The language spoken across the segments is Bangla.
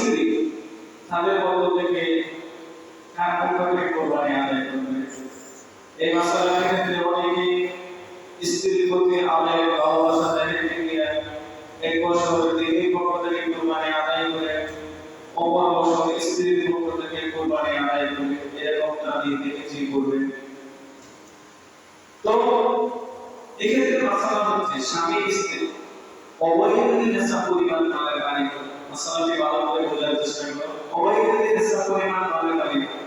স্ত্রী তাদের পক্ষ থেকে কার পক্ষ থেকে কোরবানি আদায় করবে? এই মাসালার ক্ষেত্রে অনেকে স্ত্রীর প্রতি আদায় ভালোবাসা দেখে গিয়ে এক বছর দিদির পক্ষ থেকে কোরবানি আদায় করে, অপর বছর স্ত্রীর পক্ষ থেকে কোরবানি আদায় করে, এরকম আমি দেখেছি করবে। তো এক্ষেত্রে মাসালা হচ্ছে স্বামী স্ত্রী অবৈধ নেশা পরিমাণ মালের বাণী করে, মাসালাটি ভালো করে বোঝার চেষ্টা করো। অবৈধ নেশা পরিমাণ মালের বাণী করে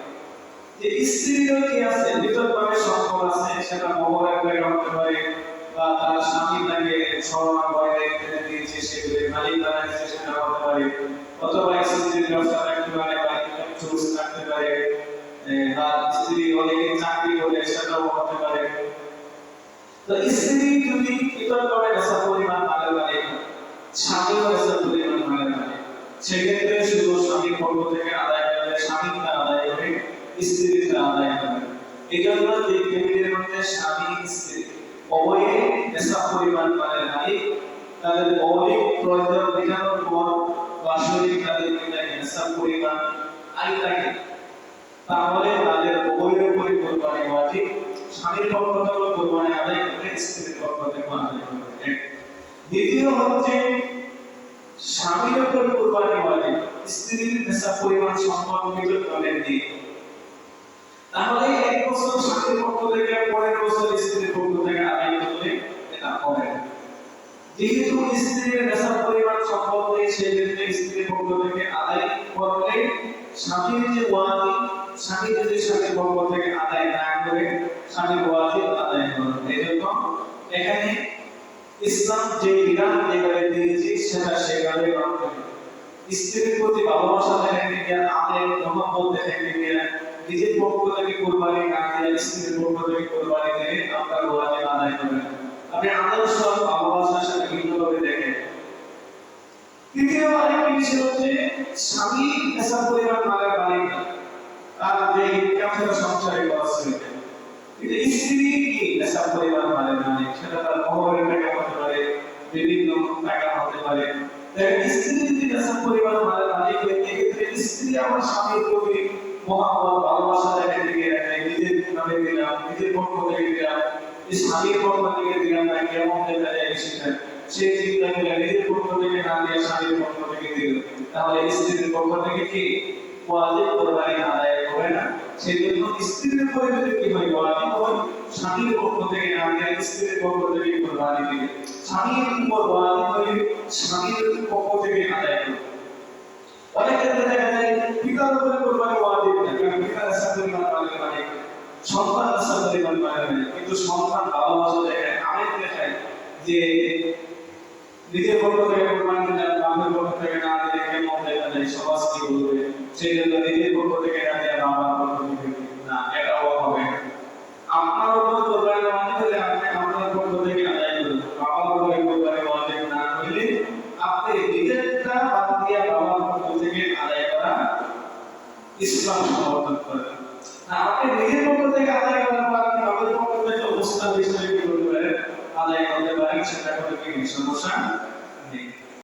যে স্ত্রীর কি আছে বিতর্কভাবে সম্পদ আছে, সেটা মোহরের টাকা হতে পারে, বা তার স্বামী তাকে স্বর্ণ গয়না কিনে দিয়েছে সেগুলো মালিক বানাইছে সেটা হতে পারে, অথবা স্ত্রীর ব্যবসা রাখতে পারে বা চুজ রাখতে পারে, বা স্ত্রী অনেকে চাকরি করে সেটাও হতে পারে। তো স্ত্রী যদি বিতর্কভাবে নেশা পরিমাণ মালের বাণী করে, স্বামীও নেশা পরিমাণ মালের বাণী, সেক্ষেত্রে শুধু স্বামীর পক্ষ থেকে আদায় করলে স্বামীটা আদায় করে, স্ত্রীটা আদায় করে। এই জন্য যে ফ্যামিলির মধ্যে স্বামী স্ত্রী উভয়ে নেশা পরিমাণ মালের মালিক, তাদের মৌলিক প্রয়োজন মেটানোর পর বাৎসরিক তাদের নেশা পরিমাণ আয় থাকে, তাহলে তাদের উভয়ের উপরে কোরবানি ওয়াজিব। স্বামীর পক্ষ থেকে কোরবানি আদায় করে, স্ত্রীর পক্ষ থেকে আদায় করে। দ্বিতীয় হচ্ছে স্বামীর উপর কোরবানি ওয়াজিব, স্ত্রীর নেশা পরিমাণ সম্পদ বিতরণের নেই, তাহলে এক বছর স্বামীর পক্ষ থেকে পরের বছর স্ত্রীর পক্ষ থেকে আদায় করলে এটা হবে না। যেহেতু স্ত্রীর নেশা পরিমাণ সম্পদ নেই, সেক্ষেত্রে স্ত্রীর পক্ষ থেকে আদায় করলে স্বামীর যে ওয়াজিব, স্বামী যদি স্বামীর পক্ষ থেকে আদায় না করে স্বামীর ওয়াজিব আদায় করবে। এই জন্য এখানে ইসলাম যে বিধান যেভাবে দিয়েছে সেটা সেভাবে মানতে হবে। স্ত্রীর প্রতি ভালোবাসা দেখে গিয়ে আবেগ মহব্বত দেখে গিয়ে নিজের পক্ষ থেকে কোরবানি না দিয়ে স্ত্রীর পক্ষ থেকে কোরবানি দিয়ে আপনার ওয়াজিব আদায় করবেন। আপনি আদর্শ ভালোবাসার সাথে ভিন্নভাবে দেখেন। তৃতীয় আরেকটি বিষয় হচ্ছে স্বামী নেশা পরিমাণ মালের মালিক না, তার যে ইনকাম সংসারে খরচ হয়ে যায়, কিন্তু স্ত্রী কি নেশা পরিমাণ মালের মালিক, সেটা তার মোহরের টাকা হতে পারে, বিভিন্ন টাকা হতে পারে। স্ত্রী যদি নেশা পরিমাণ মালের মালিক হয়, এক্ষেত্রে স্ত্রী আমার স্বামীর প্রতি মহব্বত ভালোবাসা দেখে দিয়ে নিজের নামে দিলাম, নিজের পক্ষ থেকে দিলাম, স্বামীর পক্ষ থেকে দিলাম না, কেমন দেখা যায় সেটা সে চিন্তা করে নিজের পক্ষ থেকে না দিয়ে স্বামীর পক্ষ থেকে দিল, তাহলে স্ত্রীর পক্ষ থেকে কি ওয়াজিব কোরবানি আদায় হবে না। সেই জন্য স্ত্রীর উপরে যদি কি হয় ওয়াজিব হয়, স্বামীর পক্ষ থেকে না দিয়ে স্ত্রীর পক্ষ থেকে কোরবানি দিবে। স্বামীর উপর ওয়াজিব হলে স্বামীর পক্ষ থেকে আদায় করবে। অনেক ক্ষেত্রে দেখা যায় পিতার উপরে কোরবানি ওয়াজিব না, কারণ পিতার সাথে মানে সন্তানের সাথে মানে, কিন্তু সন্তান ভালোবাসা দেখায়, আবেগ দেখায় যে নিজের পক্ষ থেকে কোরবানি দিলাম, বাবার পক্ষ থেকে না দিলে কেমন দেখা যায়, সমাজ কি বলবে, সেই জন্য নিজের পক্ষ থেকে না দিয়ে বাবার পক্ষ থেকে না, এটাও হবে না। আপনার উপর কোরবানি ওয়াজিব হলে আপনি আপনার পক্ষ থেকে আদায় করবেন, বাবার উপরে কোরবানি ওয়াজিব না হলে আপনি নিজেরটা বাদ দিয়ে বাবার পক্ষ থেকে আদায় করা ইসলাম সমর্থন করে। আপনি নিজের পক্ষ থেকে আদায় করার পর আপনি বাবার পক্ষ থেকে অবস্থা বিষয়ে কি করতে পারেন, আদায় করতে পারেন, সেটা কোনো কি সমস্যা নেই।